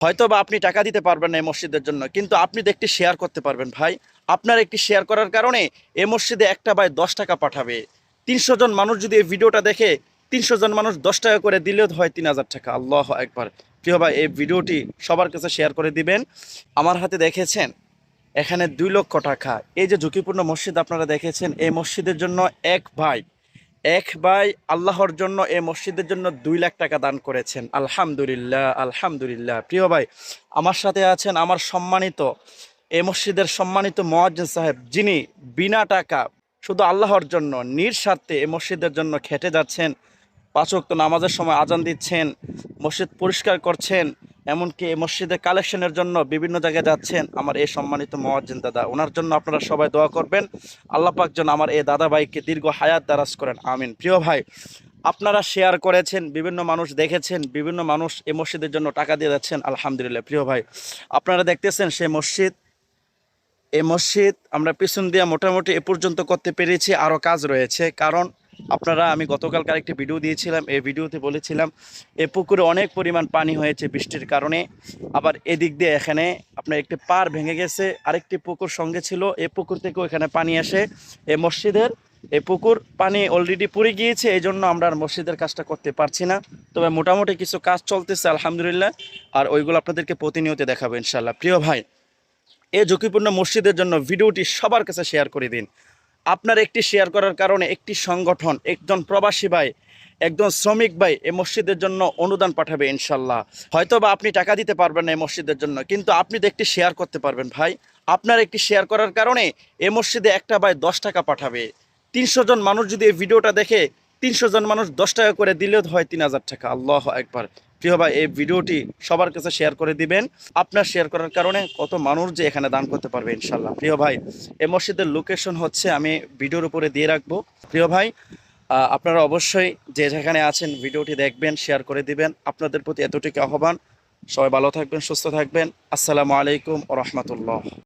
হয়তো বা আপনি টাকা দিতে পারবেন না এই মসজিদের জন্য, কিন্তু আপনি তো একটি শেয়ার করতে পারবেন ভাই। আপনার একটি শেয়ার করার কারণে এই মসজিদে একটা ভাই 10 টাকা পাঠাবে। 300 জন মানুষ যদি এই ভিডিওটা দেখে, 300 জন মানুষ 10 টাকা করে দিলেও তো হয় 3000 টাকা। আল্লাহ একবার। প্রিয় ভাই, এই ভিডিওটি সবার কাছে শেয়ার করে দিবেন। আমার হাতে দেখেছেন এখানে 2 লক্ষ টাকা। এই যে ঝুঁকিপূর্ণ মসজিদ আপনারা দেখেছেন, এই মসজিদের জন্য এক ভাই আল্লাহর জন্য এই মসজিদের জন্য 2 লাখ টাকা দান করেছেন। আলহামদুলিল্লাহ, আলহামদুলিল্লাহ। প্রিয় ভাই, আমার সাথে আছেন আমার সম্মানিত এই মসজিদের সম্মানিত মুয়াজ্জিন সাহেব, যিনি বিনা টাকা শুধু আল্লাহর জন্য নিঃস্বার্থে এই মসজিদের জন্য খেটে যাচ্ছেন। 5 ওয়াক্ত নামাজের সময় আজান দিচ্ছেন, মসজিদ পরিষ্কার করছেন, এমনকি এই মসজিদের কালেকশনের জন্য বিভিন্ন জায়গায় যাচ্ছেন। আমার এই সম্মানিত মুয়াজ্জিন দাদা, ওনার জন্য আপনারা সবাই দোয়া করবেন। আল্লাহ পাক যেন আমার এই দাদা ভাইকে দীর্ঘ হায়াত দারাজ করেন, আমিন। প্রিয় ভাই, আপনারা শেয়ার করেছেন, বিভিন্ন মানুষ দেখেছেন, বিভিন্ন মানুষ এই মসজিদের জন্য টাকা দিয়ে যাচ্ছেন। আলহামদুলিল্লাহ। প্রিয় ভাই, আপনারা দেখতেছেন সেই মসজিদ, এই মসজিদ আমরা পিছন দিয়ে মোটামুটি এ পর্যন্ত করতে পেরেছি, আরও কাজ রয়েছে। কারণ আপনারা, আমি গতকালকে আরেকটি ভিডিও দিয়েছিলাম, এই ভিডিওতে বলেছিলাম এ পুকুরে অনেক পরিমাণ পানি হয়েছে বৃষ্টির কারণে। আবার এদিক দিয়ে এখানে আপনার একটি পার ভেঙে গেছে, আরেকটি পুকুর সঙ্গে ছিল, এই পুকুর থেকেও এখানে পানি আসে এই মসজিদের। এই পুকুর পানি অলরেডি পুড়ে গিয়েছে, এই জন্য আমরা আর মসজিদের কাজটা করতে পারছি না। তবে মোটামুটি কিছু কাজ চলতেছে আলহামদুলিল্লাহ, আর ওইগুলো আপনাদেরকে প্রতিনিয়ত দেখাবো ইনশাল্লাহ। প্রিয় ভাই, এই ঝুঁকিপূর্ণ মসজিদের জন্য ভিডিওটি সবার কাছে শেয়ার করে দিন। আপনার একটি শেয়ার করার কারণে একটি সংগঠন, একজন প্রবাসী ভাই, একজন শ্রমিক ভাই এই মসজিদের জন্য অনুদান পাঠাবে ইনশাল্লাহ। হয়তো বা আপনি টাকা দিতে পারবেন না এই মসজিদের জন্য, কিন্তু আপনি তো একটি শেয়ার করতে পারবেন ভাই। আপনার একটি শেয়ার করার কারণে এই মসজিদে একটা ভাই 10 টাকা পাঠাবে। 300 জন মানুষ যদি এই ভিডিওটা দেখে, 300 জন মানুষ 10 টাকা করে দিলেও হয় 3000 টাকা। আল্লাহ একবার। প্রিয় ভাই, এই ভিডিওটি সবার কাছে শেয়ার করে দিবেন। আপনার শেয়ার করার কারণে কত মানুষ যে এখানে দান করতে পারবে ইনশাল্লাহ। প্রিয় ভাই, এই মসজিদের লোকেশন হচ্ছে আমি ভিডিওর উপরে দিয়ে রাখবো। প্রিয় ভাই, আপনারা অবশ্যই যে যেখানে আছেন ভিডিওটি দেখবেন, শেয়ার করে দিবেন। আপনাদের প্রতি এতটুকু আহ্বান। সবাই ভালো থাকবেন, সুস্থ থাকবেন। আসসালামু আলাইকুম ওয়া রাহমাতুল্লাহ।